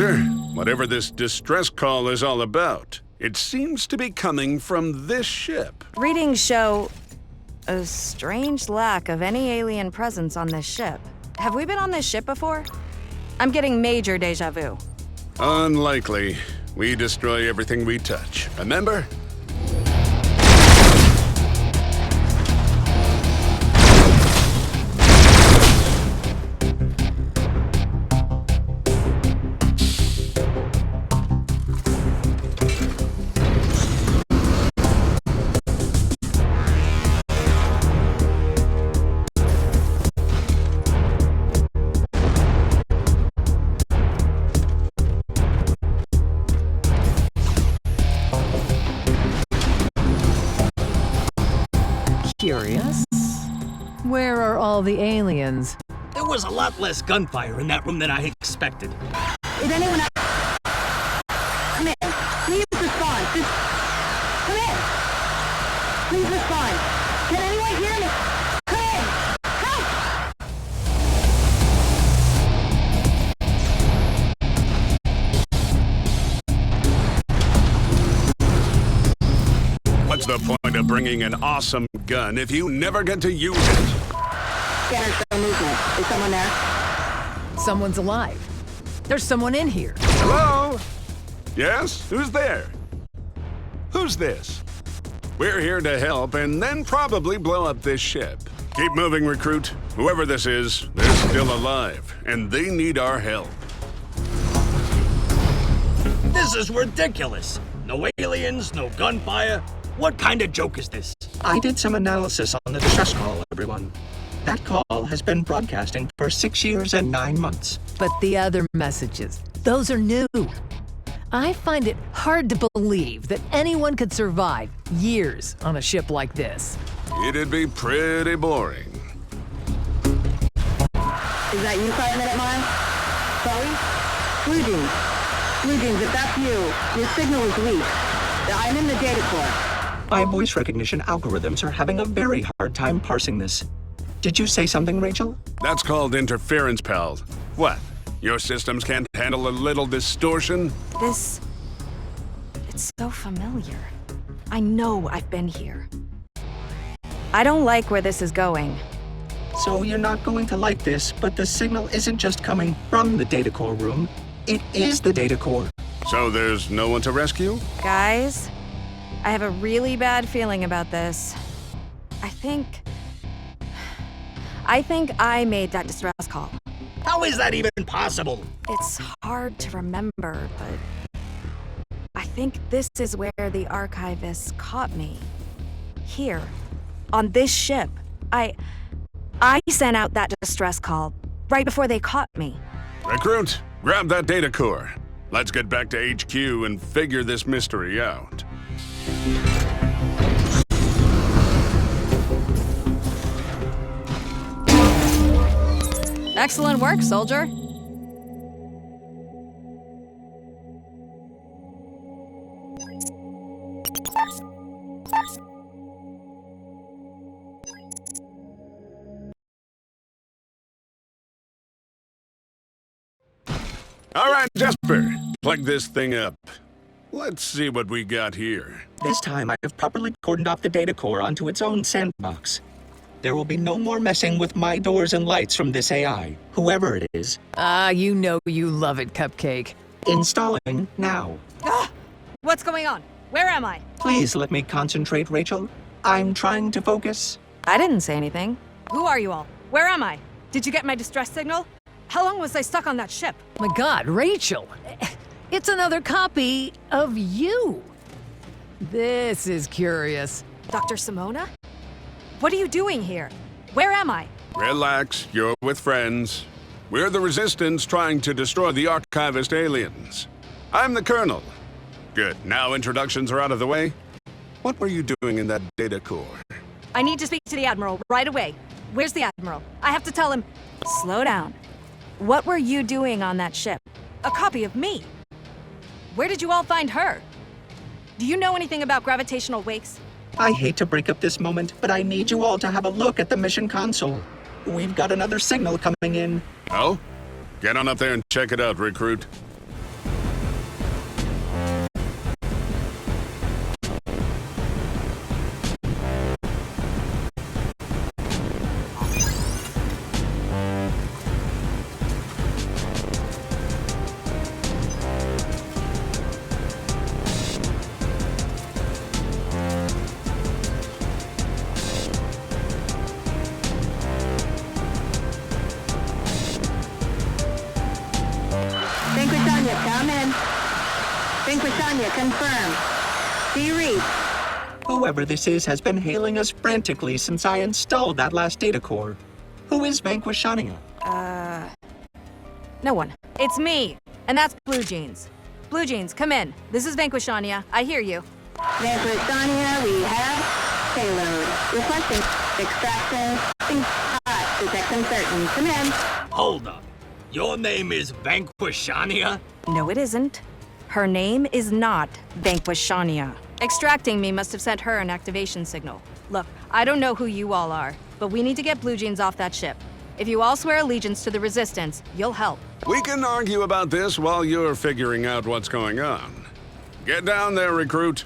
Whatever this distress call is all about, it seems to be coming from this ship. Readings show a strange lack of any alien presence on this ship. Have we been on this ship before? I'm getting major déjà vu. Unlikely. We destroy everything we touch, remember? Curious. Where are all the aliens? There was a lot less gunfire in that room than I expected. Is anyone else? Come in. Please respond. Just come in. Please respond. Can anyone hear me? Come in. Help! What's the point of bringing an awesome gun if you never get to use it? Scanner show movement. Is someone there? Someone's alive. There's someone in here. Hello? Yes? Who's there? Who's this? We're here to help and then probably blow up this ship. Keep moving, recruit. Whoever this is, they're still alive, and they need our help. This is ridiculous. No aliens, no gunfire. What kind of joke is this? I did some analysis on the distress call, everyone. That call has been broadcasting for 6 years and 9 months. But the other messages, those are new. I find it hard to believe that anyone could survive years on a ship like this. It'd be pretty boring. Is that you, Private Minute Mine? Sorry? Blue Jeans. Blue Jeans, if that's you, your signal is weak. I'm in the data core. My voice recognition algorithms are having a very hard time parsing this. Did you say something, Rachel? That's called interference, pal. What? Your systems can't handle a little distortion? It's so familiar. I know I've been here. I don't like where this is going. So you're not going to like this, but the signal isn't just coming from the data core room. It is the data core. So there's no one to rescue? Guys, I have a really bad feeling about this. I think I made that distress call. How is that even possible? It's hard to remember, but I think this is where the archivists caught me. Here, on this ship. I sent out that distress call right before they caught me. Recruit, grab that data core. Let's get back to HQ and figure this mystery out. Excellent work, soldier. All right, Jasper, plug this thing up. Let's see what we got here. This time I have properly cordoned off the data core onto its own sandbox. There will be no more messing with my doors and lights from this AI, whoever it is. You know you love it, Cupcake. Installing now. What's going on? Where am I? Please let me concentrate, Rachel. I'm trying to focus. I didn't say anything. Who are you all? Where am I? Did you get my distress signal? How long was I stuck on that ship? My God, Rachel! It's another copy of you. This is curious. Dr. Simona? What are you doing here? Where am I? Relax, you're with friends. We're the Resistance trying to destroy the Archivist aliens. I'm the Colonel. Good, now introductions are out of the way. What were you doing in that data core? I need to speak to the Admiral right away. Where's the Admiral? I have to tell him... Slow down. What were you doing on that ship? A copy of me. Where did you all find her? Do you know anything about gravitational wakes? I hate to break up this moment, but I need you all to have a look at the mission console. We've got another signal coming in. Oh? Get on up there and check it out, recruit. Vanquishania confirmed. Do you read? Whoever this is has been hailing us frantically since I installed that last data core. Who is Vanquishania? No one. It's me! And that's Blue Jeans. Blue Jeans, come in. This is Vanquishania. I hear you. Vanquishania, we have payload. Requesting extraction. Hot. Detect uncertain. Come in. Hold up. Your name is Vanquishania? No, it isn't. Her name is not Vanquishania. Extracting me must have sent her an activation signal. Look, I don't know who you all are, but we need to get Blue Jeans off that ship. If you all swear allegiance to the Resistance, you'll help. We can argue about this while you're figuring out what's going on. Get down there, recruit.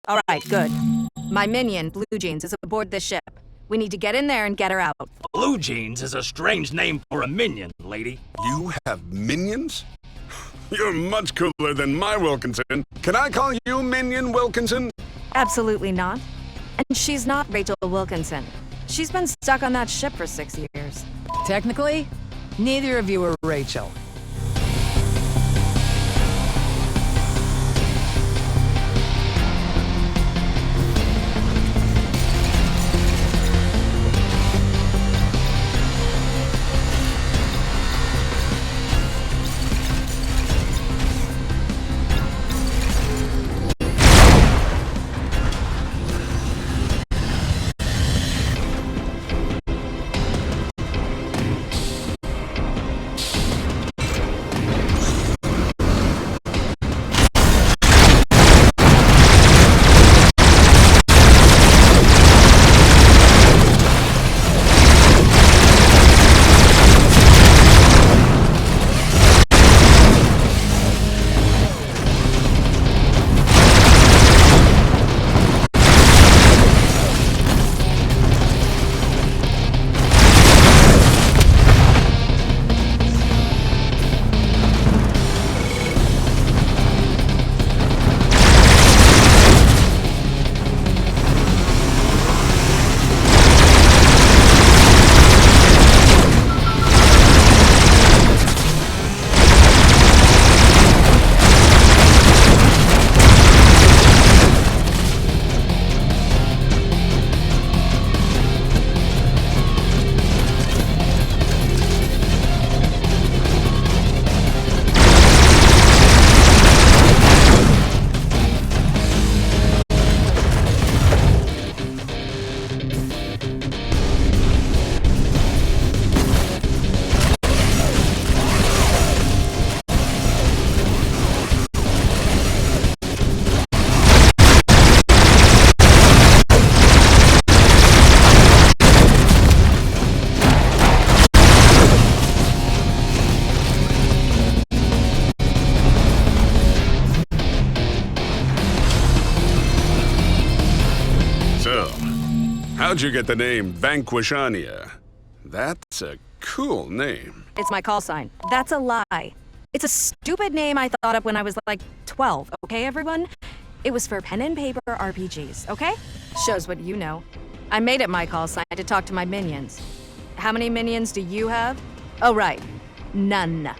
All right, good. My minion, Blue Jeans, is aboard this ship. We need to get in there and get her out. Blue Jeans is a strange name for a minion, lady. You have minions? You're much cooler than my Wilkinson. Can I call you Minion Wilkinson? Absolutely not. And she's not Rachel Wilkinson. She's been stuck on that ship for 6 years. Technically, neither of you are Rachel. How'd you get the name Vanquishania? That's a cool name. It's my call sign. That's a lie. It's a stupid name I thought up when I was like 12, okay, everyone? It was for pen and paper RPGs, okay? Shows what you know. I made it my call sign to talk to my minions. How many minions do you have? Oh, right. None.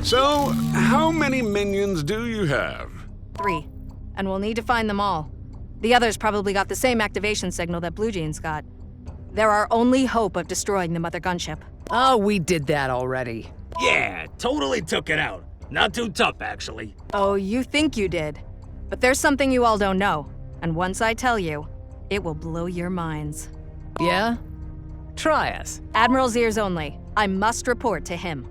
So, how many minions do you have? 3. And we'll need to find them all. The others probably got the same activation signal that Blue Jeans got. They're our only hope of destroying the Mothergunship. Oh, we did that already. Yeah, totally took it out. Not too tough, actually. Oh, you think you did. But there's something you all don't know. And once I tell you, it will blow your minds. Yeah? Try us. Admiral's ears only. I must report to him.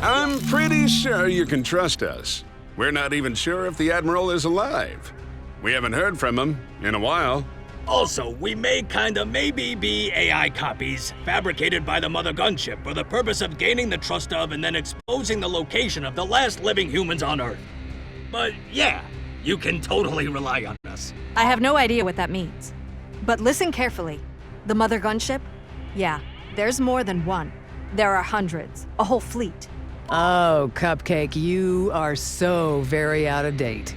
I'm pretty sure you can trust us. We're not even sure if the Admiral is alive. We haven't heard from him in a while. Also, we may kinda maybe be AI copies fabricated by the Mothergunship for the purpose of gaining the trust of and then exposing the location of the last living humans on Earth. But yeah, you can totally rely on us. I have no idea what that means. But listen carefully. The Mothergunship? Yeah, there's more than one. There are hundreds, a whole fleet. Oh, Cupcake, you are so very out of date.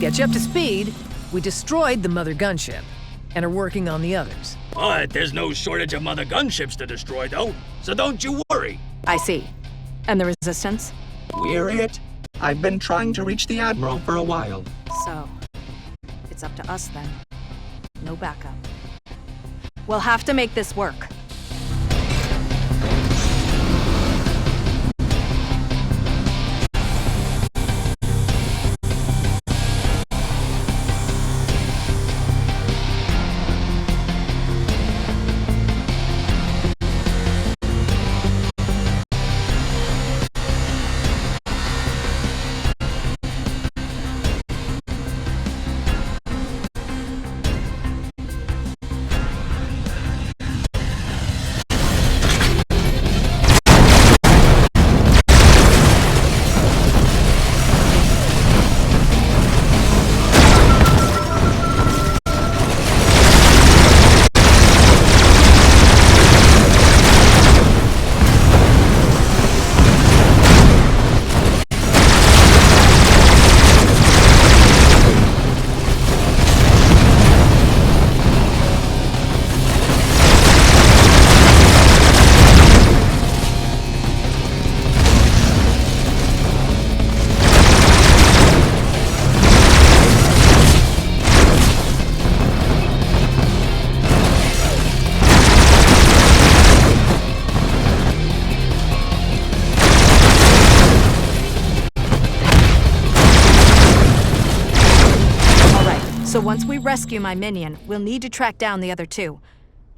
Get you up to speed, we destroyed the Mothergunship and are working on the others. But there's no shortage of Mothergunships to destroy, though, so don't you worry. I see. And the Resistance? We're it. I've been trying to reach the Admiral for a while. So, it's up to us then. No backup. We'll have to make this work. So once we rescue my minion, we'll need to track down the other two.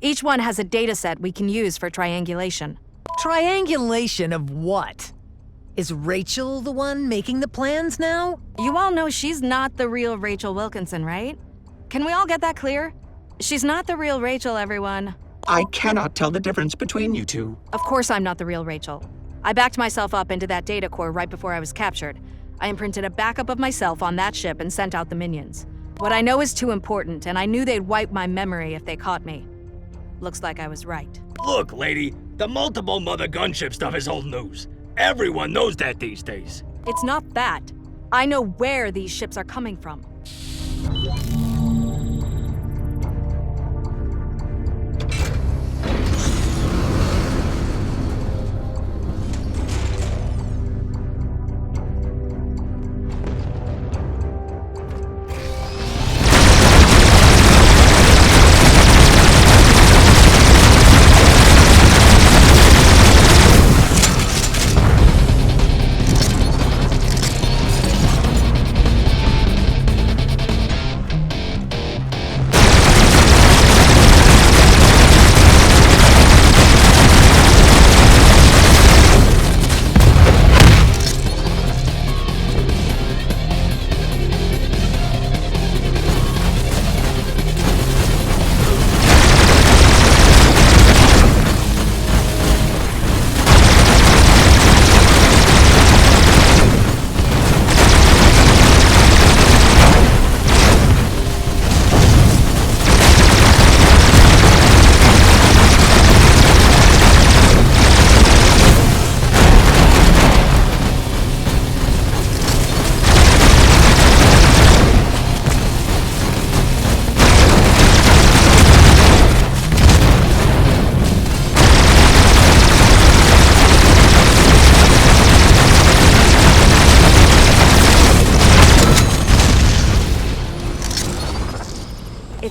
Each one has a dataset we can use for triangulation. Triangulation of what? Is Rachel the one making the plans now? You all know she's not the real Rachel Wilkinson, right? Can we all get that clear? She's not the real Rachel, everyone. I cannot tell the difference between you two. Of course I'm not the real Rachel. I backed myself up into that data core right before I was captured. I imprinted a backup of myself on that ship and sent out the minions. What I know is too important, and I knew they'd wipe my memory if they caught me. Looks like I was right. Look, lady, the multiple Mothergunship stuff is old news. Everyone knows that these days. It's not that. I know where these ships are coming from.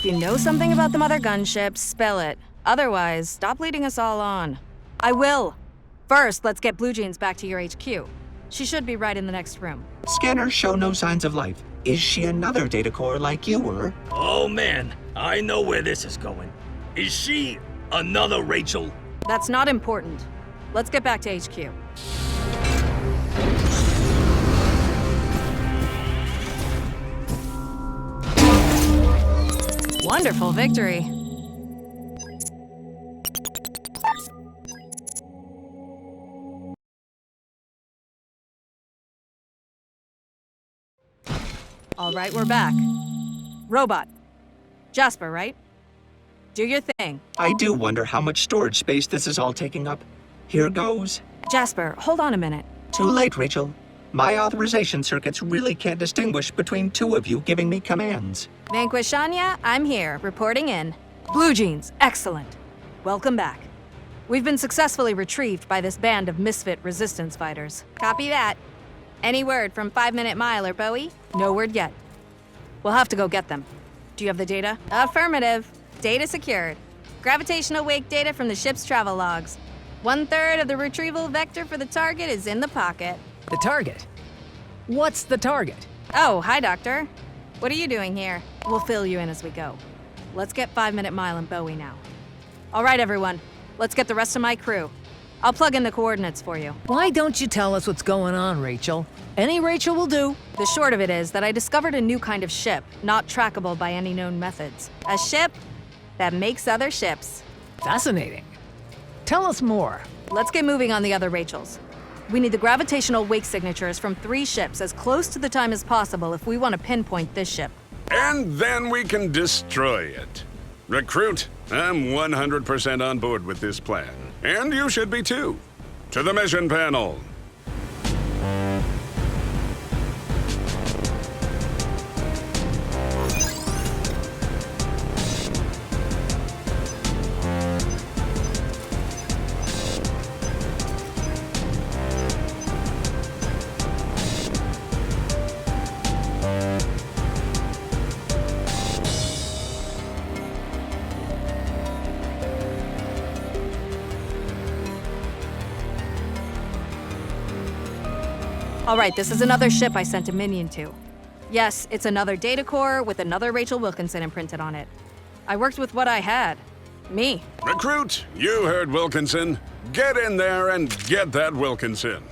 If you know something about the Mothergunship, spell it. Otherwise, stop leading us all on. I will. First, let's get Blue Jeans back to your HQ. She should be right in the next room. Scanners show no signs of life. Is she another data core like you were? Oh man, I know where this is going. Is she another Rachel? That's not important. Let's get back to HQ. Wonderful victory. All right, we're back. Robot. Jasper, right? Do your thing. I do wonder how much storage space this is all taking up. Here goes. Jasper, hold on a minute. Too late, Rachel. My authorization circuits really can't distinguish between two of you giving me commands. Vanquishania, I'm here, reporting in. Blue Jeans, excellent. Welcome back. We've been successfully retrieved by this band of misfit resistance fighters. Copy that. Any word from 5 Minute Mile or Bowie? No word yet. We'll have to go get them. Do you have the data? Affirmative. Data secured. Gravitational wake data from the ship's travel logs. 1/3 of the retrieval vector for the target is in the pocket. The target? What's the target? Oh, hi, Doctor. What are you doing here? We'll fill you in as we go. Let's get 5 Minute Mile and Bowie now. All right, everyone. Let's get the rest of my crew. I'll plug in the coordinates for you. Why don't you tell us what's going on, Rachel? Any Rachel will do. The short of it is that I discovered a new kind of ship, not trackable by any known methods. A ship that makes other ships. Fascinating. Tell us more. Let's get moving on the other Rachels. We need the gravitational wake signatures from 3 ships as close to the time as possible if we want to pinpoint this ship. And then we can destroy it. Recruit, I'm 100% on board with this plan. And you should be too. To the mission panel. All right, this is another ship I sent a minion to. Yes, it's another data core with another Rachel Wilkinson imprinted on it. I worked with what I had. Me. Recruit, you heard Wilkinson. Get in there and get that Wilkinson.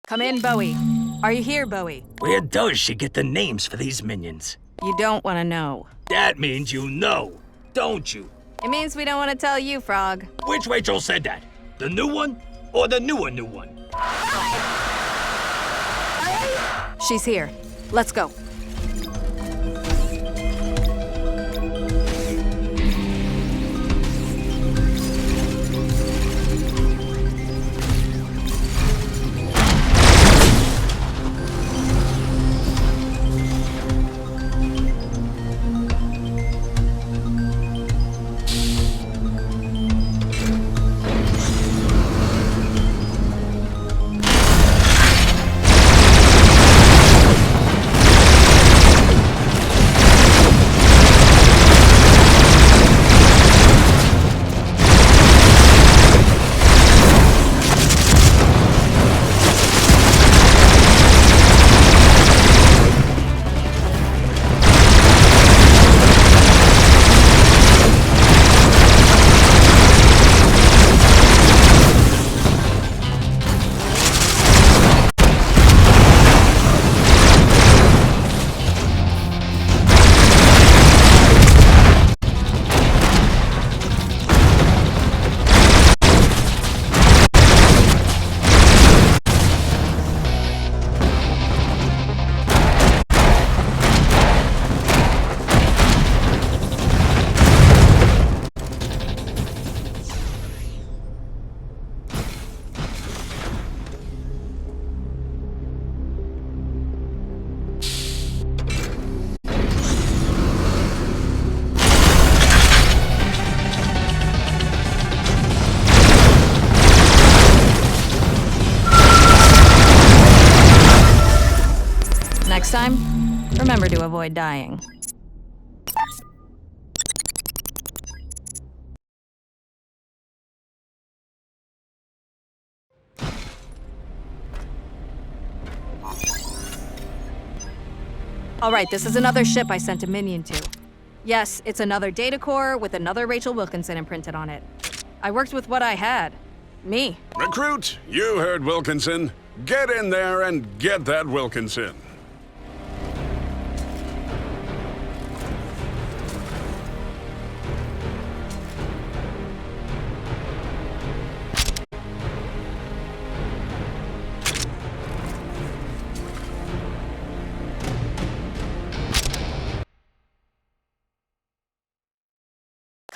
Come in, Bowie. Are you here, Bowie? Where does she get the names for these minions? You don't want to know. That means you know, don't you? It means we don't want to tell you, Frog. Which Rachel said that? The new one or the newer new one? She's here. Let's go. Next time, remember to avoid dying. All right, this is another ship I sent a minion to. Yes, it's another data core with another Rachel Wilkinson imprinted on it. I worked with what I had. Me. Recruit, you heard Wilkinson. Get in there and get that Wilkinson.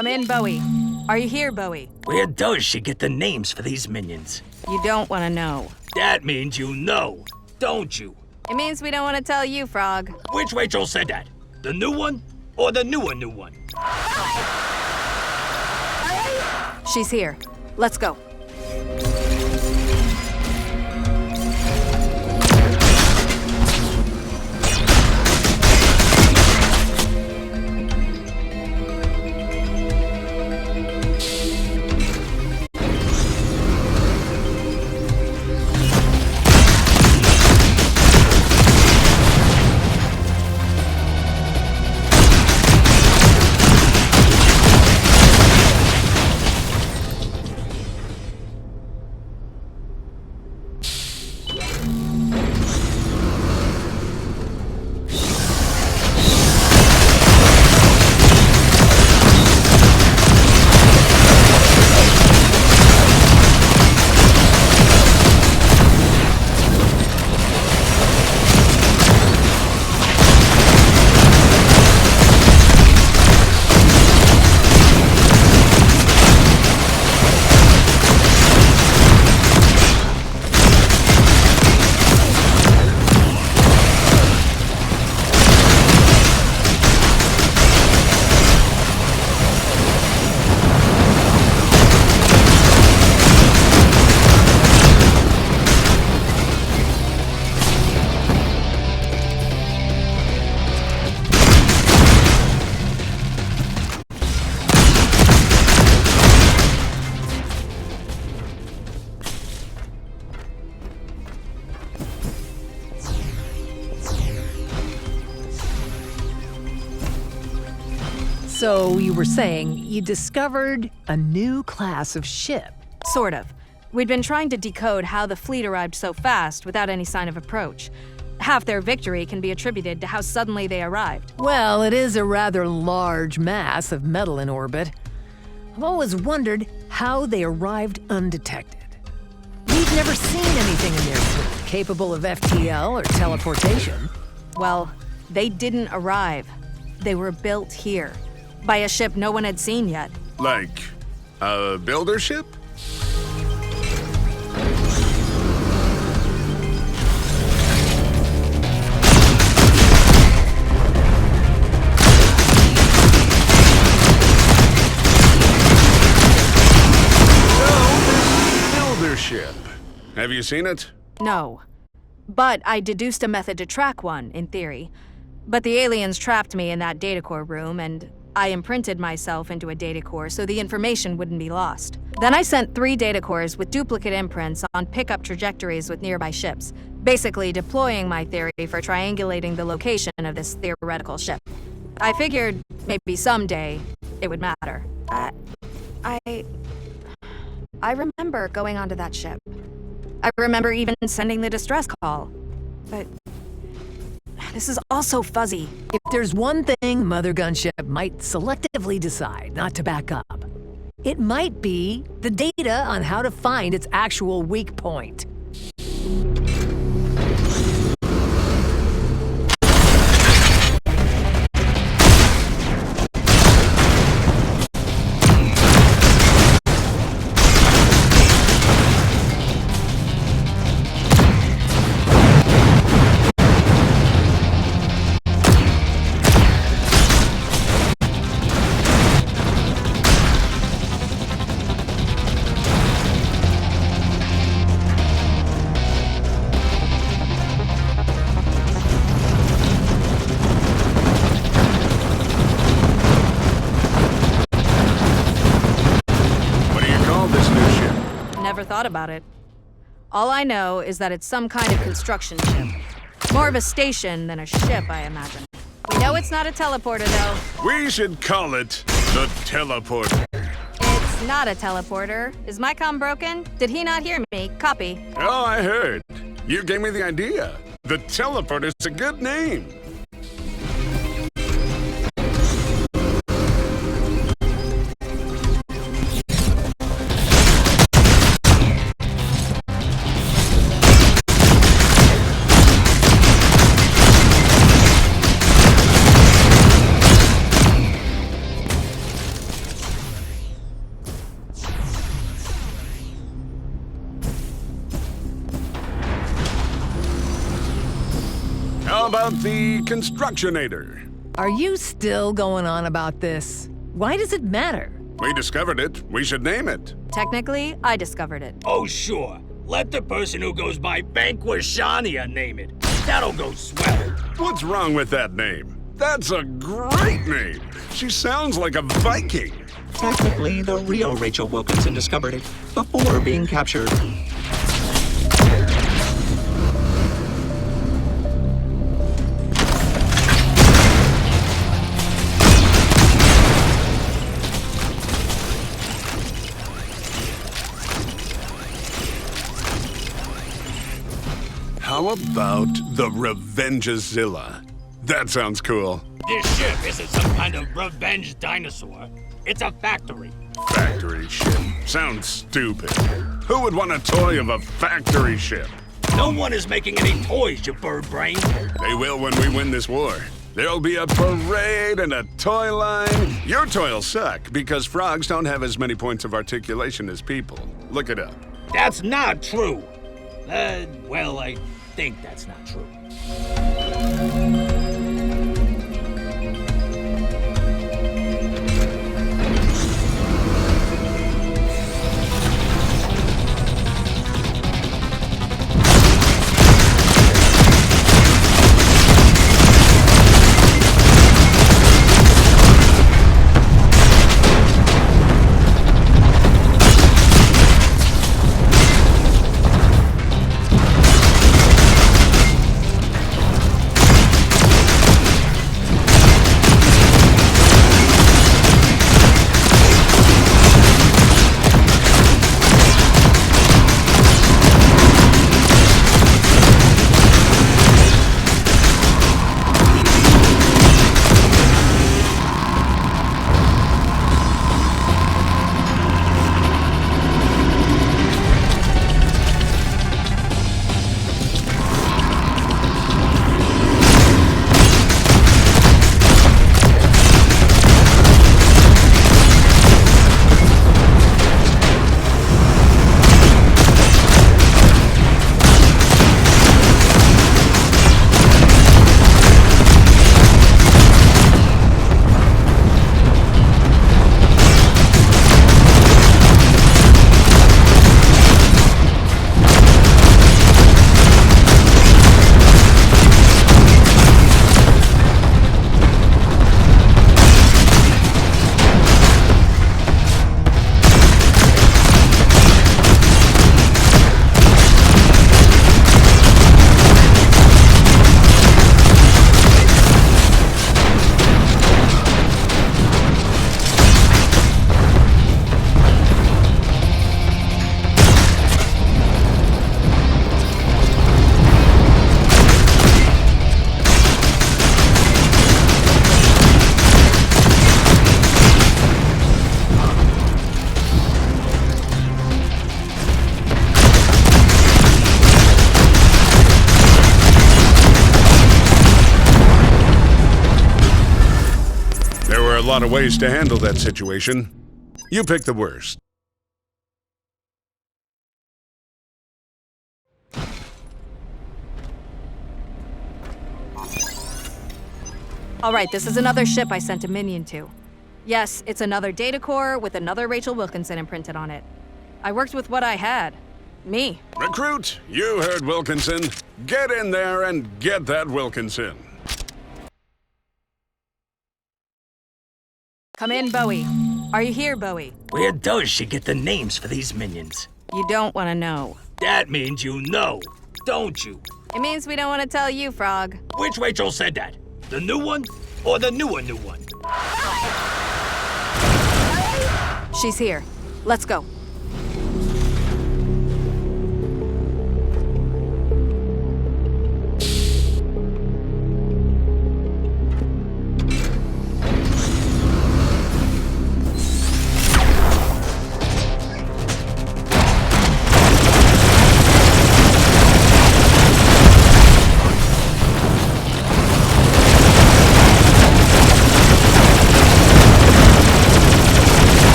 Come in, Bowie. Are you here, Bowie? Where does she get the names for these minions? You don't want to know. That means you know, don't you? It means we don't want to tell you, Frog. Which Rachel said that? The new one or the new one? She's here. Let's go. So you were saying you discovered a new class of ship. Sort of. We'd been trying to decode how the fleet arrived so fast without any sign of approach. Half their victory can be attributed to how suddenly they arrived. Well, it is a rather large mass of metal in orbit. I've always wondered how they arrived undetected. We've never seen anything in their fleet capable of FTL or teleportation. Well, they didn't arrive. They were built here, by a ship no one had seen yet. Like, a builder ship? Builder ship. Have you seen it? No. But I deduced a method to track one, in theory. But the aliens trapped me in that data core room, and I imprinted myself into a data core so the information wouldn't be lost. Then I sent 3 data cores with duplicate imprints on pickup trajectories with nearby ships, basically deploying my theory for triangulating the location of this theoretical ship. I figured maybe someday it would matter. I remember going onto that ship. I remember even sending the distress call. But this is all so fuzzy. If there's one thing Mothergunship might selectively decide not to back up, it might be the data on how to find its actual weak point. Never thought about it. All I know is that it's some kind of construction ship. More of a station than a ship, I imagine. We know it's not a teleporter, though. We should call it the teleporter. It's not a teleporter. Is my comm broken? Did he not hear me? Copy. Oh, I heard. You gave me the idea. The teleporter's a good name. about the Constructionator? Are you still going on about this? Why does it matter? We discovered it. We should name it. Technically, I discovered it. Oh, sure. Let the person who goes by Vanquishania name it. That'll go swell. What's wrong with that name? That's a great name. She sounds like a Viking. Technically, the real Rachel Wilkinson discovered it before being captured. How about the Revengezilla? That sounds cool. This ship isn't some kind of revenge dinosaur. It's a factory. Factory ship. Sounds stupid. Who would want a toy of a factory ship? No one is making any toys, you bird brain. They will when we win this war. There'll be a parade and a toy line. Your toy'll suck because frogs don't have as many points of articulation as people. Look it up. That's not true. Well, I think that's not true. A lot of ways to handle that situation. You pick the worst. All right, this is another ship I sent a minion to. Yes, it's another data core with another Rachel Wilkinson imprinted on it. I worked with what I had. Me. Recruit, you heard Wilkinson. Get in there and get that Wilkinson. Come in, Bowie. Are you here, Bowie? Where does she get the names for these minions? You don't want to know. That means you know, don't you? It means we don't want to tell you, Frog. Which Rachel said that? The new one or the newer new one? She's here. Let's go.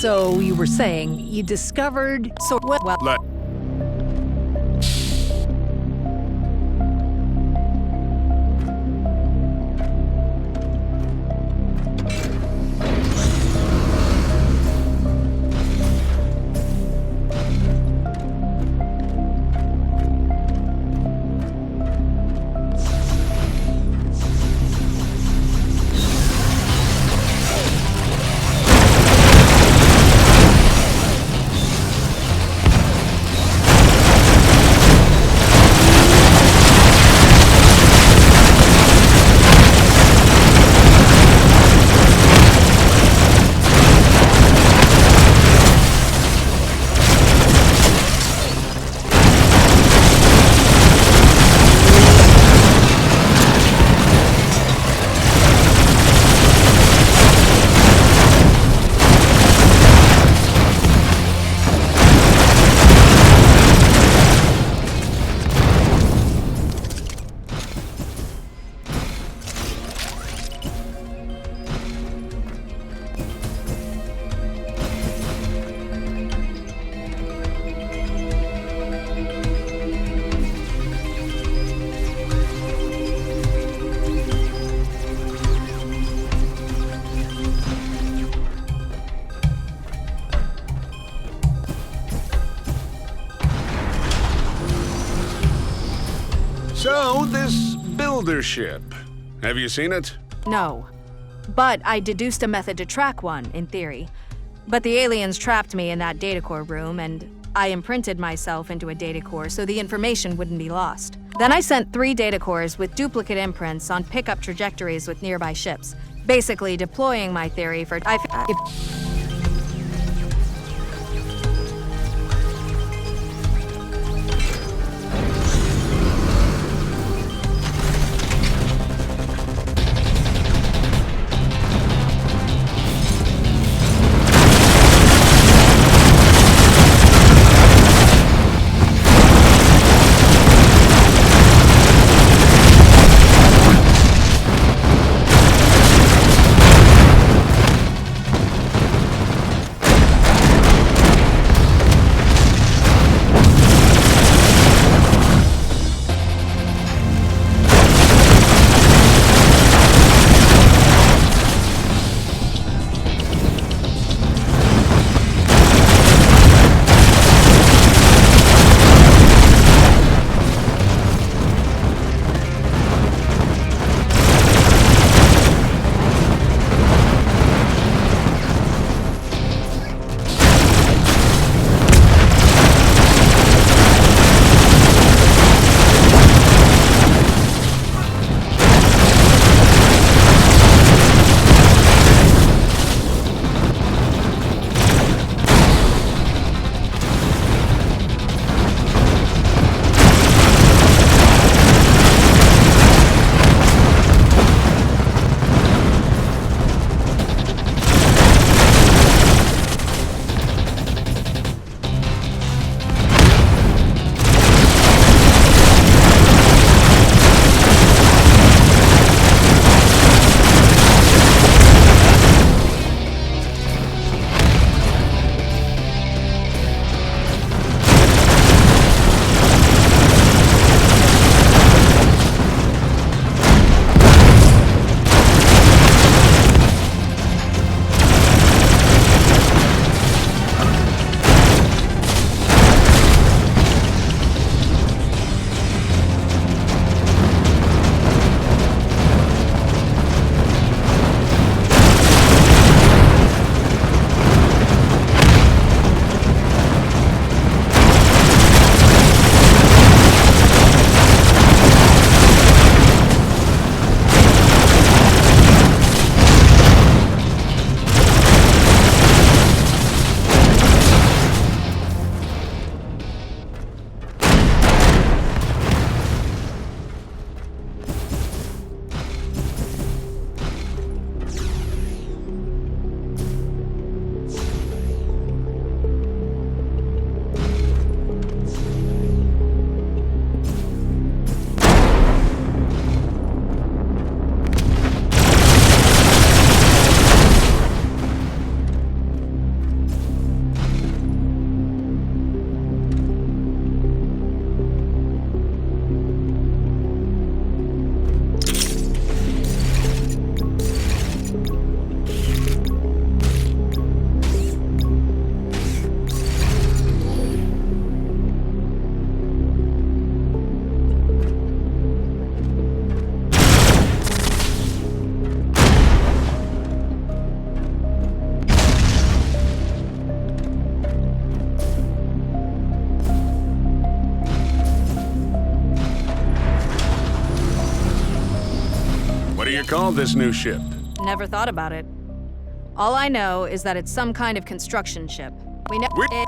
So you were saying you discovered... Well, Let So, this builder ship. Have you seen it? no. But I deduced a method to track one, in theory. But the aliens trapped me in that data core room, and I imprinted myself into a data core so the information wouldn't be lost. Then I sent 3 data cores with duplicate imprints on pickup trajectories with nearby ships, basically deploying my theory for... you call this new ship? Never thought about it. All I know is that it's some kind of construction ship. We know it.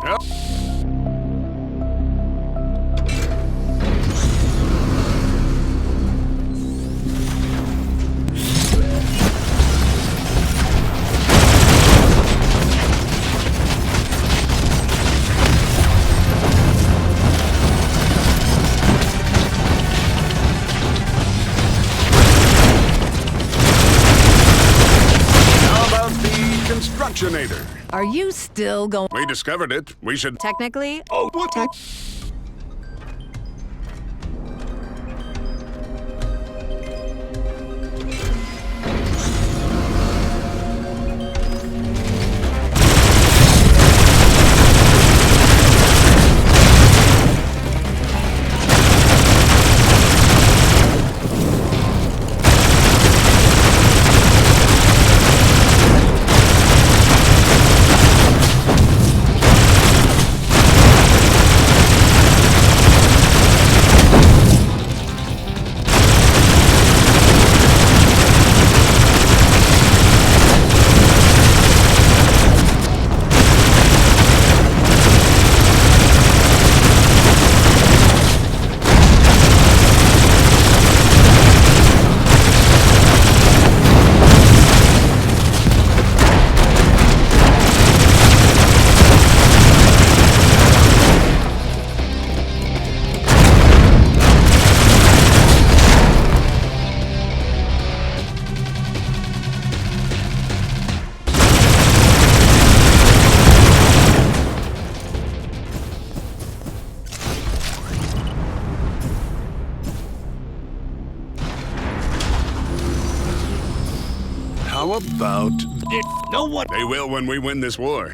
How about the Constructionator? Are you still going? We discovered it. We should... Technically, Oh, what? How about... No one. They will when we win this war.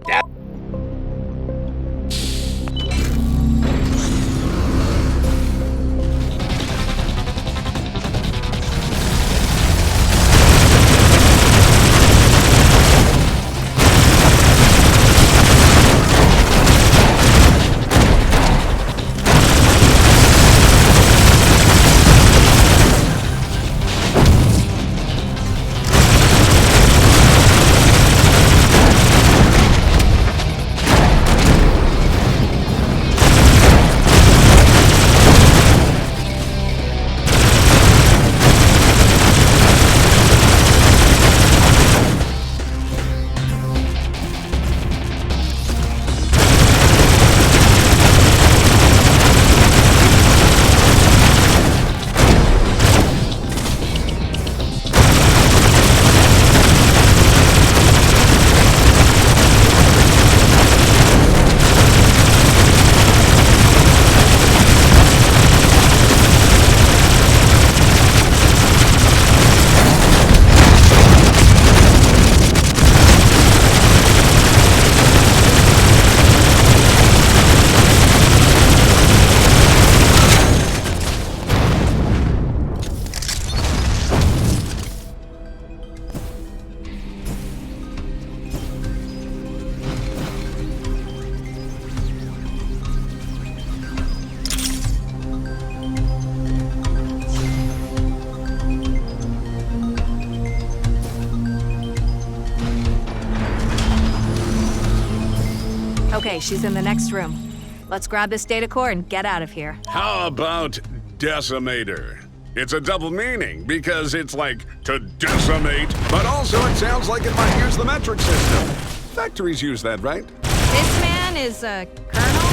okay, she's in the next room. Let's grab this data core and get out of here. How about decimator? It's a double meaning because it's like to decimate, but also it sounds like it might use the metric system. Factories use that, right? This man is a colonel?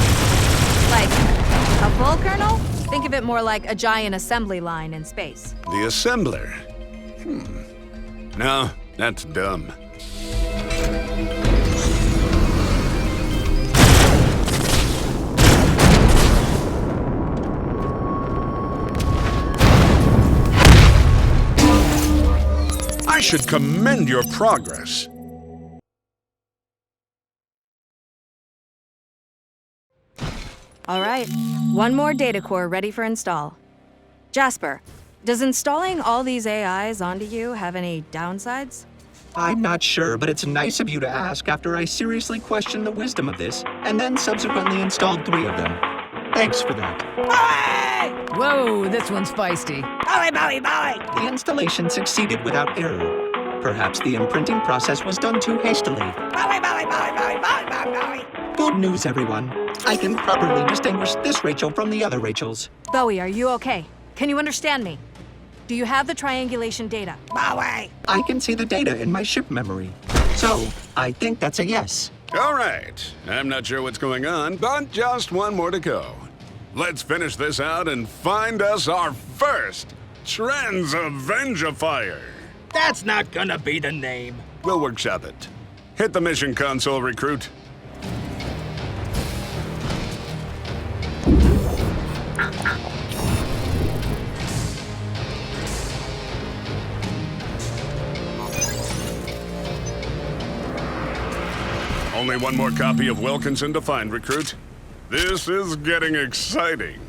Like, a full colonel? Think of it more like a giant assembly line in space. The assembler. No, that's dumb. I should commend your progress. All right, one more data core ready for install. Jasper, does installing all these AIs onto you have any downsides? I'm not sure, but it's nice of you to ask after I seriously questioned the wisdom of this, and then subsequently installed 3 of them. Thanks for that. Whoa, Oh, this one's feisty. The installation succeeded without error. Perhaps the imprinting process was done too hastily. Good news, everyone. I can properly distinguish this Rachel from the other Rachels. Bowie, are you okay? Can you understand me? Do you have the triangulation data? I can see the data in my ship memory. So, I think that's a yes. All right. I'm not sure what's going on, but just one more to go. Let's finish this out and find us our first Trans-Avengerifier. That's not gonna be the name. We'll workshop it. Hit the mission console, recruit. Only one more copy of Wilkinson to find, recruit. This is getting exciting.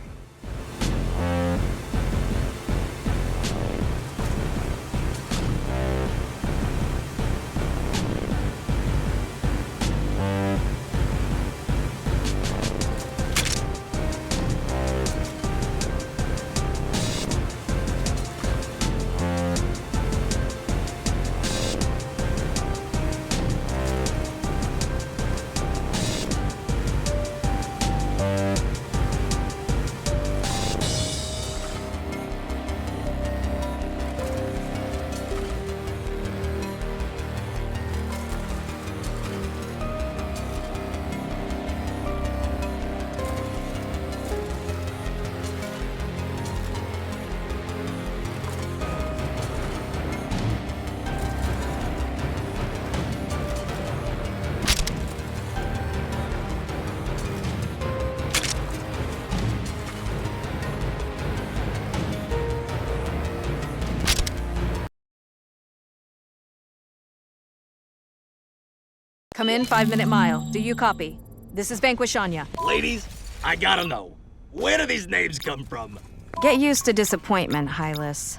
Come in, 5-minute mile. Do you copy? This is Vanquish Anya. Ladies, I gotta know. Where do these names come from? Get used to disappointment, Hylas.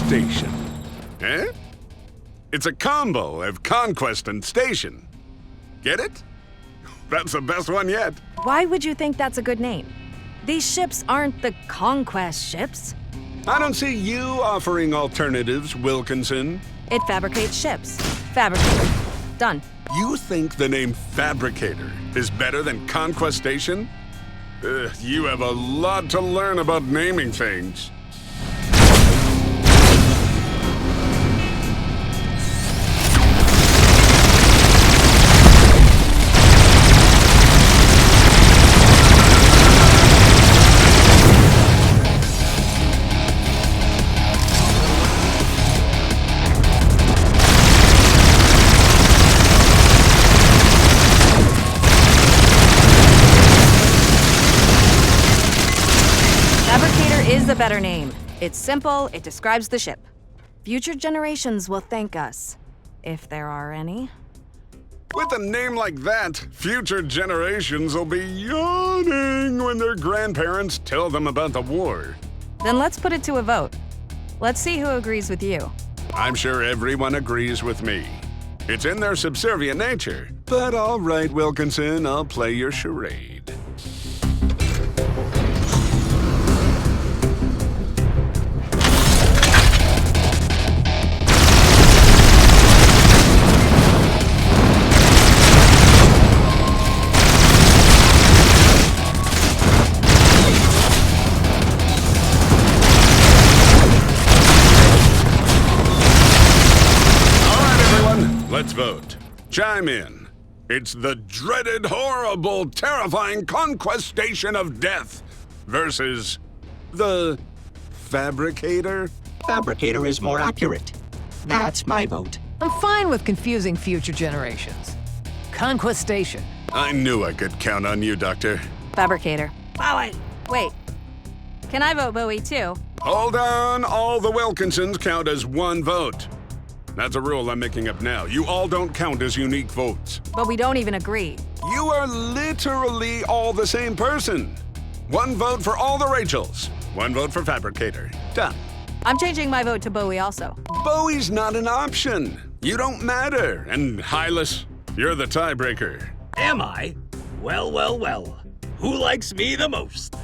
Station. Eh? It's a combo of Conquest and Station. Get it? That's the best one yet. Why would you think that's a good name? These ships aren't the Conquest ships. I don't see you offering alternatives, Wilkinson. It fabricates ships. Fabricator. Done. You think the name Fabricator is better than Conquest Station? You have a lot to learn about naming things. Is a better name. It's simple, it describes the ship. Future generations will thank us, if there are any. With a name like that, future generations will be yawning when their grandparents tell them about the war. Then let's put it to a vote. Let's see who agrees with you. I'm sure everyone agrees with me. It's in their subservient nature. But all right, Wilkinson, I'll play your charade. Chime in. It's the dreaded, horrible, terrifying conquestation of death versus the fabricator. Fabricator is more accurate. That's my vote. I'm fine with confusing future generations. Conquestation. I knew I could count on you, Doctor. Fabricator. Bowie. Wait. Can I vote Bowie too? Hold on, all the Wilkinsons count as one vote. That's a rule I'm making up now. You all don't count as unique votes. But we don't even agree. You are literally all the same person. One vote for all the Rachels. One vote for Fabricator. Done. I'm changing my vote to Bowie also. Bowie's not an option. You don't matter. And Hylas, you're the tiebreaker. Am I? Well, well, well. Who likes me the most?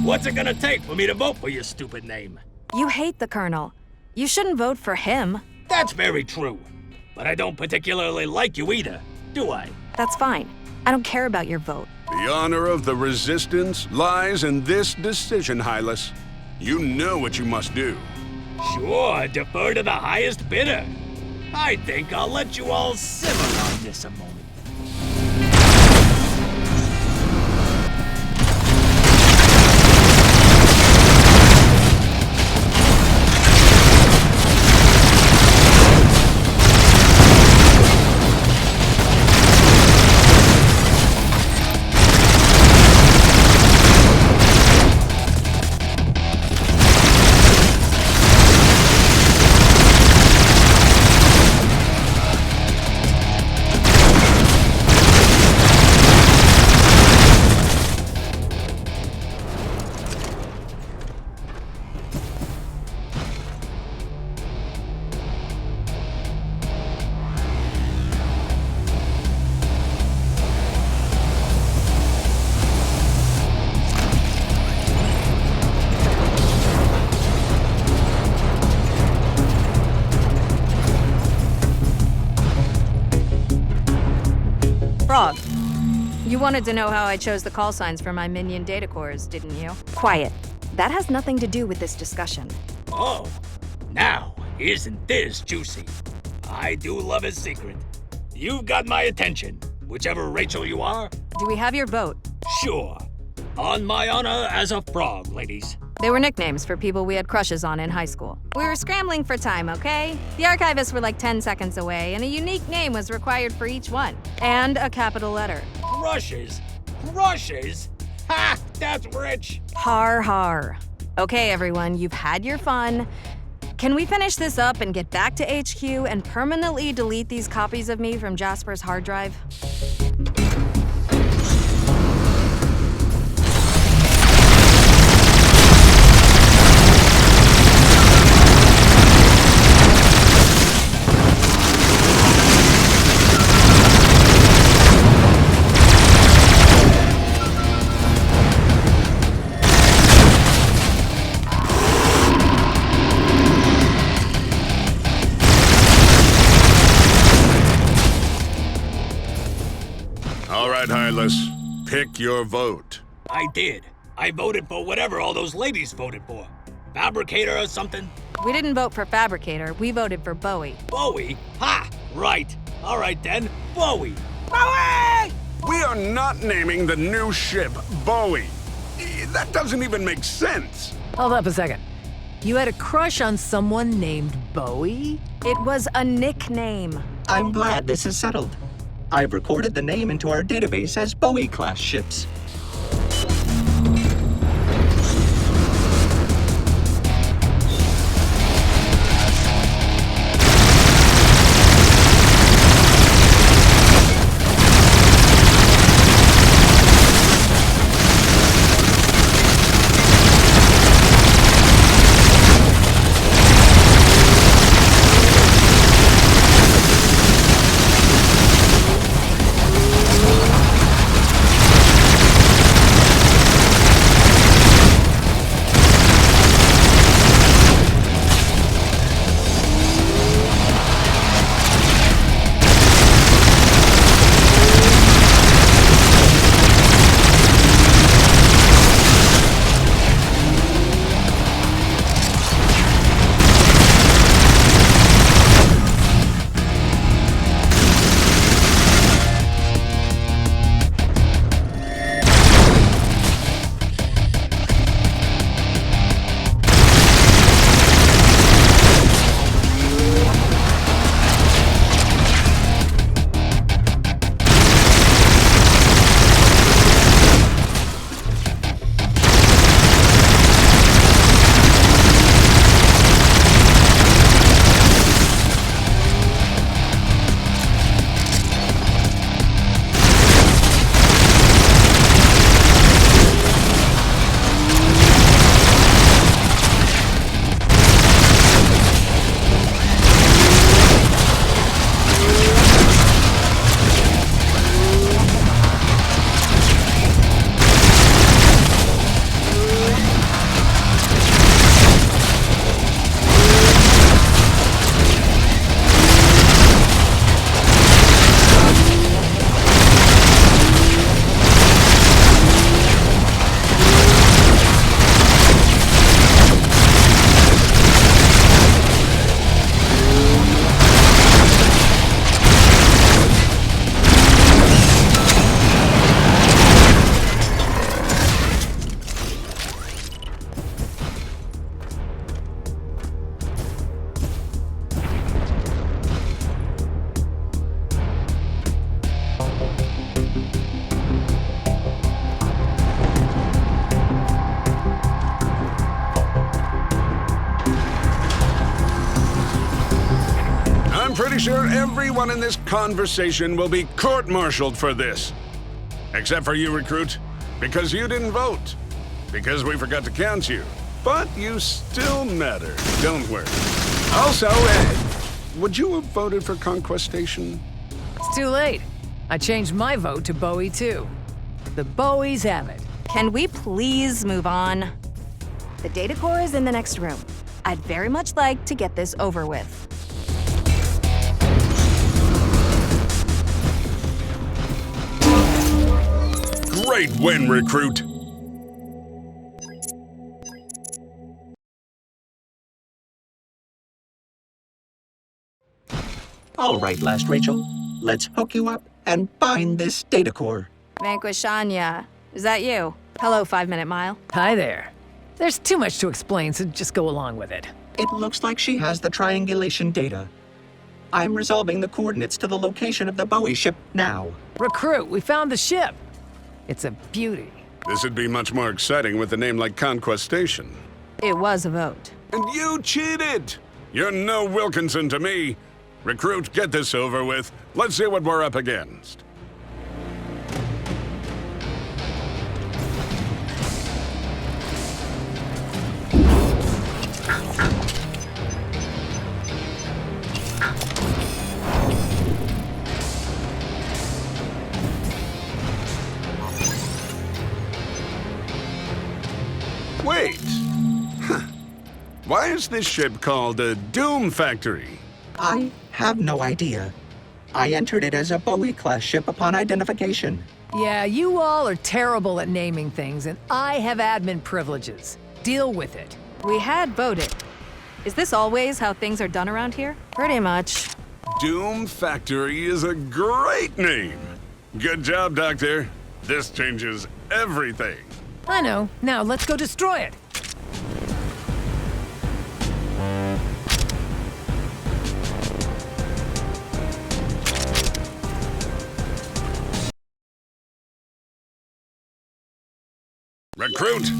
What's it gonna take for me to vote for your stupid name? You hate the Colonel. You shouldn't vote for him. That's very true. But I don't particularly like you either, do I? That's fine. I don't care about your vote. The honor of the Resistance lies in this decision, Hylas. You know what you must do. Sure, defer to the highest bidder. I think I'll let you all simmer on this a moment. Frog, you wanted to know how I chose the call signs for my minion data cores, didn't you? Quiet. That has nothing to do with this discussion. Oh, now, isn't this juicy? I do love a secret. You've got my attention, whichever Rachel you are. Do we have your vote? Sure. On my honor as a frog, ladies. They were nicknames for people we had crushes on in high school. We were scrambling for time, okay? The archivists were like 10 seconds away, and a unique name was required for each one. And a capital letter. Crushes? Crushes? Ha! That's rich! Har har. Okay, everyone, you've had your fun. Can we finish this up and get back to HQ and permanently delete these copies of me from Jasper's hard drive? All right, Hylas. Pick your vote. I did. I voted for whatever all those ladies voted for. Fabricator or something? We didn't vote for Fabricator, we voted for Bowie. Bowie? Ha! Right. All right then. Bowie. Bowie! We are not naming the new ship Bowie. That doesn't even make sense. Hold up a second. You had a crush on someone named Bowie? It was a nickname. I'm glad this is settled. I've recorded the name into our database as Bowie-class ships. Pretty sure everyone in this conversation will be court-martialed for this. Except for you, Recruit, because you didn't vote. Because we forgot to count you. But you still matter, don't worry. Also, would you have voted for Conquestation? It's too late. I changed my vote to Bowie too. The Bowies have it. Can we please move on? The data core is in the next room. I'd very much like to get this over with. Great win, Recruit! All right, Last Rachel. Let's hook you up and bind this data core. Vanquishanya, is that you? Hello, 5 Minute Mile. Hi there. There's too much to explain, so just go along with it. It looks like she has the triangulation data. I'm resolving the coordinates to the location of the Bowie ship now. Recruit, we found the ship. It's a beauty. This would be much more exciting with a name like Conquestation. It was a vote. And you cheated! You're no Wilkinson to me. Recruit, get this over with. Let's see what we're up against. Wait. Huh. Why is this ship called a Doom Factory? I have no idea. I entered it as a Bowie-class ship upon identification. Yeah, you all are terrible at naming things, and I have admin privileges. Deal with it. We had voted. Is this always how things are done around here? Pretty much. Doom Factory is a great name. Good job, Doctor. This changes everything. I know. Now let's go destroy it. Recruit,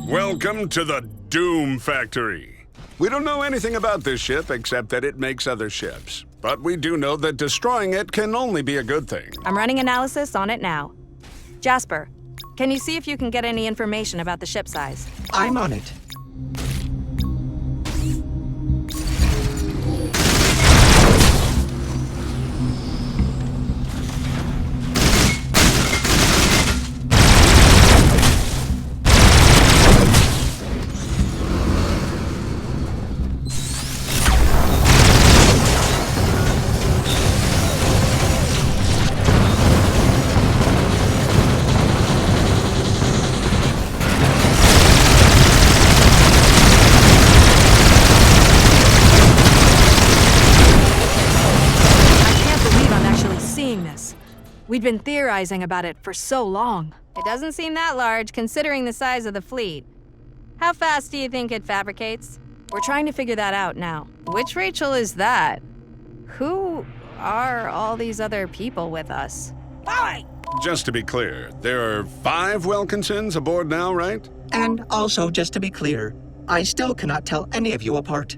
welcome to the Doom Factory. We don't know anything about this ship except that it makes other ships. But we do know that destroying it can only be a good thing. I'm running analysis on it now. Jasper, can you see if you can get any information about the ship size? I'm on it. We'd been theorizing about it for so long. It doesn't seem that large, considering the size of the fleet. How fast do you think it fabricates? We're trying to figure that out now. Which Rachel is that? Who are all these other people with us? Just to be clear, there are 5 Wilkinsons aboard now, right? And also, just to be clear, I still cannot tell any of you apart.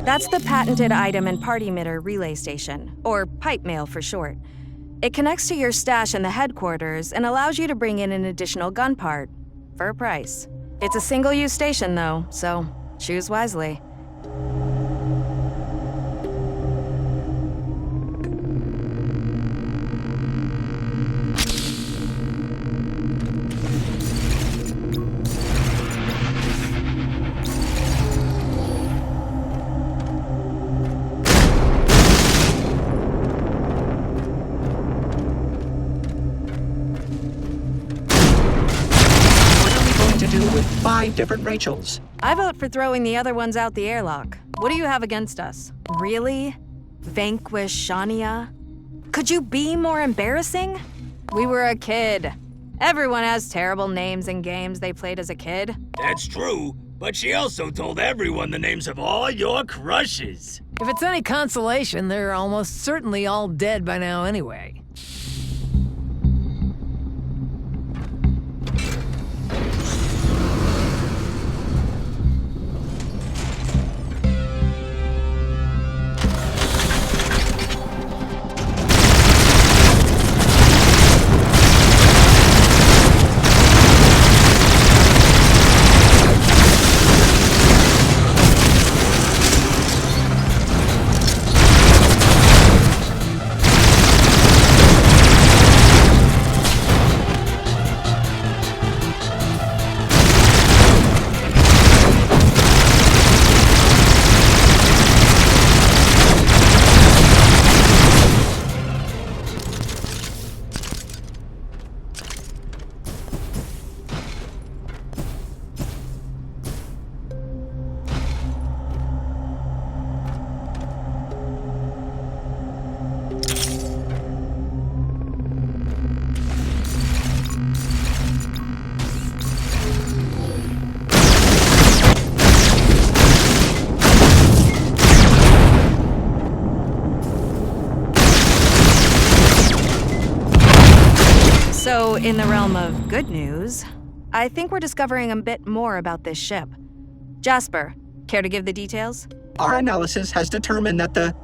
That's the patented item and part emitter relay station, or pipe mail for short. It connects to your stash in the headquarters and allows you to bring in an additional gun part, for a price. It's a single-use station though, so choose wisely. With 5 different Rachels. I vote for throwing the other ones out the airlock. What do you have against us? Really? Vanquish Shania? Could you be more embarrassing? We were a kid. Everyone has terrible names in games they played as a kid. That's true, but she also told everyone the names of all your crushes. If it's any consolation, they're almost certainly all dead by now anyway. So, in the realm of good news, I think we're discovering a bit more about this ship. Jasper, care to give the details? Our analysis has determined that the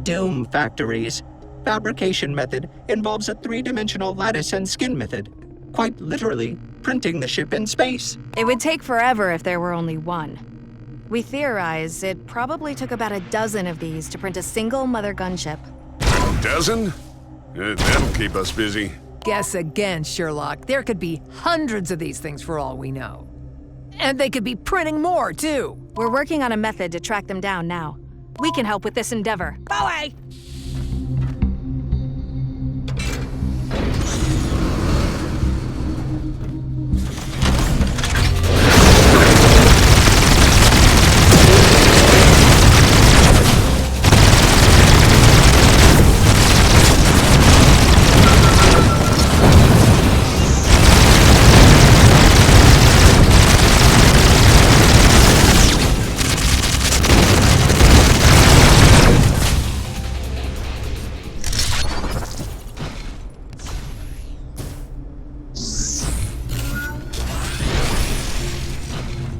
Doom Factory's fabrication method involves a three-dimensional lattice and skin method. Quite literally, printing the ship in space. It would take forever if there were only one. We theorize it probably took about a dozen of these to print a single Mothergunship. Dozen? That'll keep us busy. Guess again, Sherlock. There could be hundreds of these things for all we know. And they could be printing more, too. We're working on a method to track them down now. We can help with this endeavor. Away!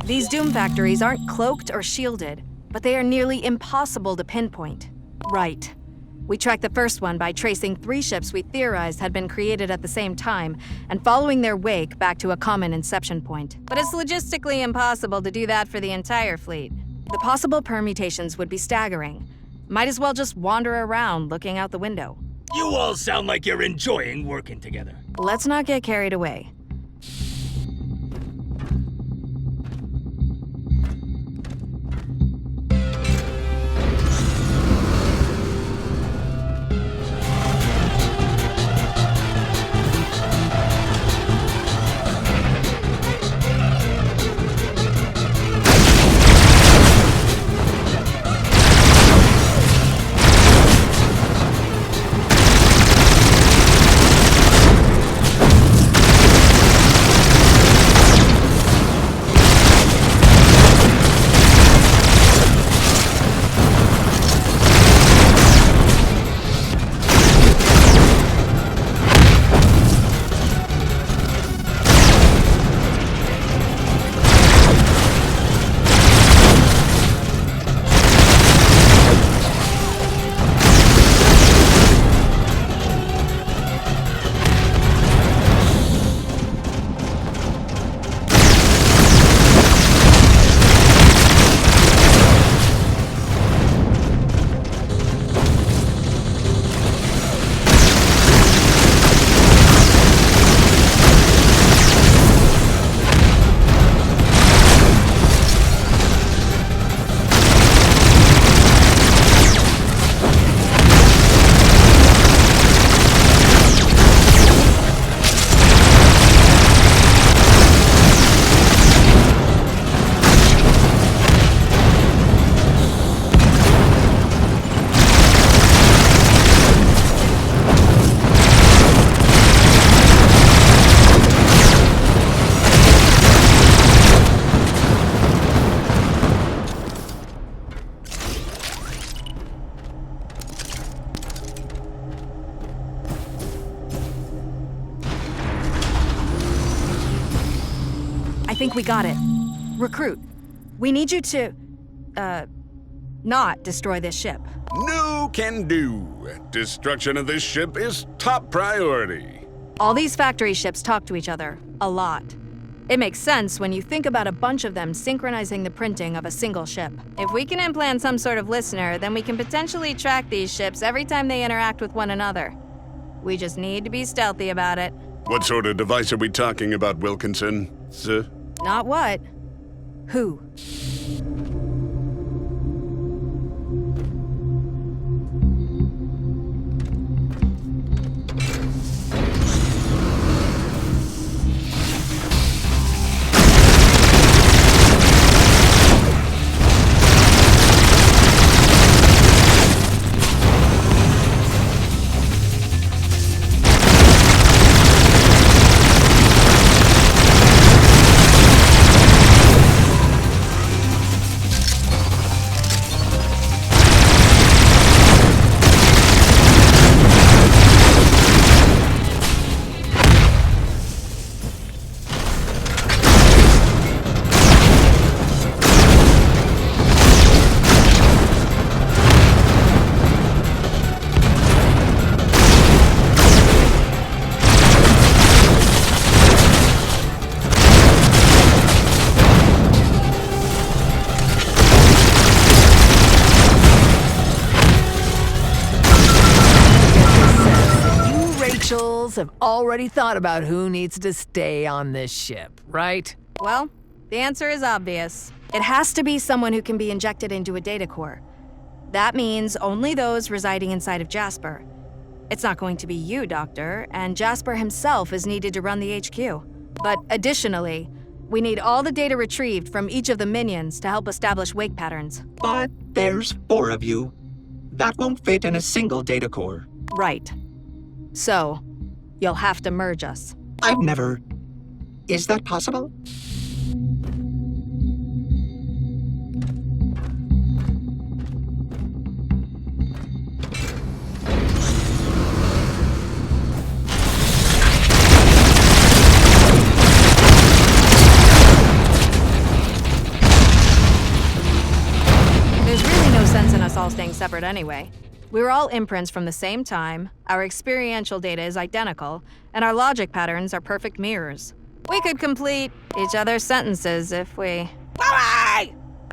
These Doom factories aren't cloaked or shielded, but they are nearly impossible to pinpoint. Right. We tracked the first one by tracing 3 ships we theorized had been created at the same time and following their wake back to a common inception point. But it's logistically impossible to do that for the entire fleet. The possible permutations would be staggering. Might as well just wander around looking out the window. You all sound like you're enjoying working together. Let's not get carried away. I think we got it. Recruit, we need you to, not destroy this ship. No can do. Destruction of this ship is top priority. All these factory ships talk to each other, a lot. It makes sense when you think about a bunch of them synchronizing the printing of a single ship. If we can implant some sort of listener, then we can potentially track these ships every time they interact with one another. We just need to be stealthy about it. What sort of device are we talking about, Wilkinson? Sir? Not what. Who? officials have already thought about who needs to stay on this ship, right? Well, the answer is obvious. It has to be someone who can be injected into a data core. That means only those residing inside of Jasper. It's not going to be you, Doctor, and Jasper himself is needed to run the HQ. But additionally, we need all the data retrieved from each of the minions to help establish wake patterns. But there's 4 of you. That won't fit in a single data core. Right. So, you'll have to merge us. I've never... Is that possible? There's really no sense in us all staying separate anyway. We're all imprints from the same time, our experiential data is identical, and our logic patterns are perfect mirrors. We could complete each other's sentences if we...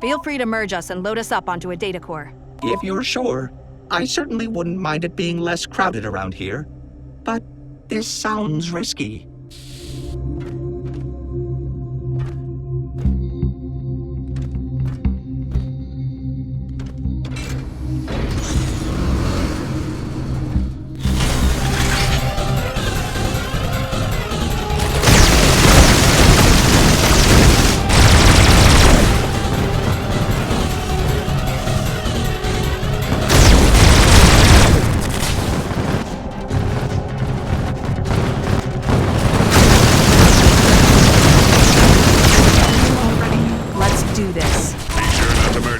Feel free to merge us and load us up onto a data core. If you're sure, I certainly wouldn't mind it being less crowded around here. But this sounds risky.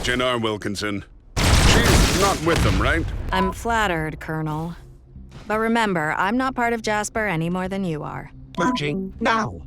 Jennar Wilkinson. She's not with them, right? I'm flattered, Colonel. But remember, I'm not part of Jasper any more than you are. Merging now.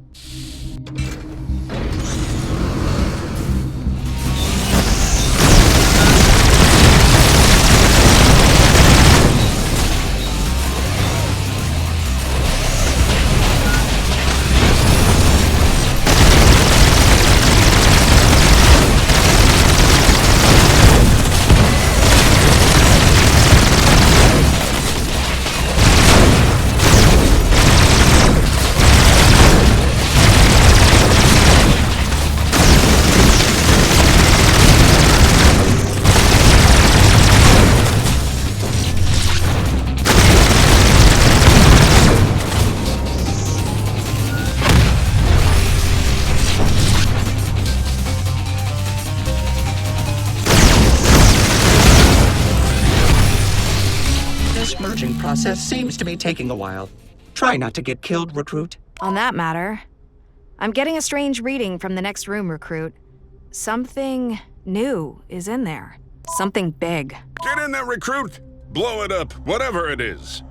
This merging process seems to be taking a while. Try not to get killed, Recruit. On that matter, I'm getting a strange reading from the next room, Recruit. Something new is in there. Something big. Get in there, Recruit! Blow it up, whatever it is.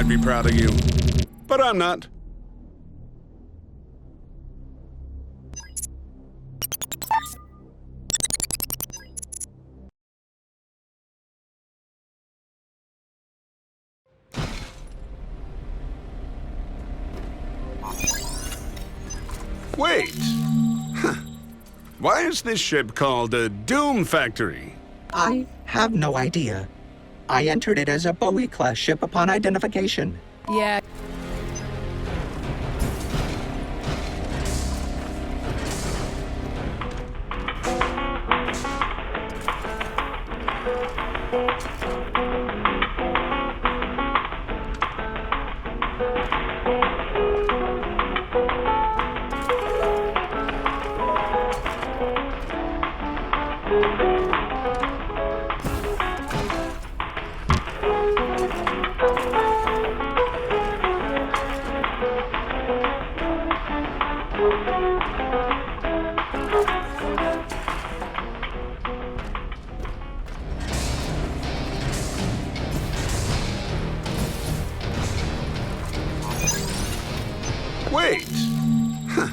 I'd be proud of you. But I'm not. Wait. Huh. Why is this ship called a Doom Factory? I have no idea. I entered it as a Bowie-class ship upon identification. Yeah. Wait. Huh.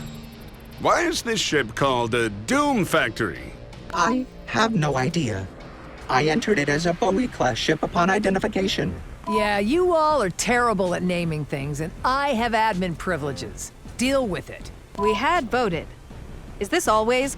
Why is this ship called a Doom Factory? I have no idea. I entered it as a Bowie-class ship upon identification. Yeah, you all are terrible at naming things, and I have admin privileges. Deal with it. We had voted. Is this always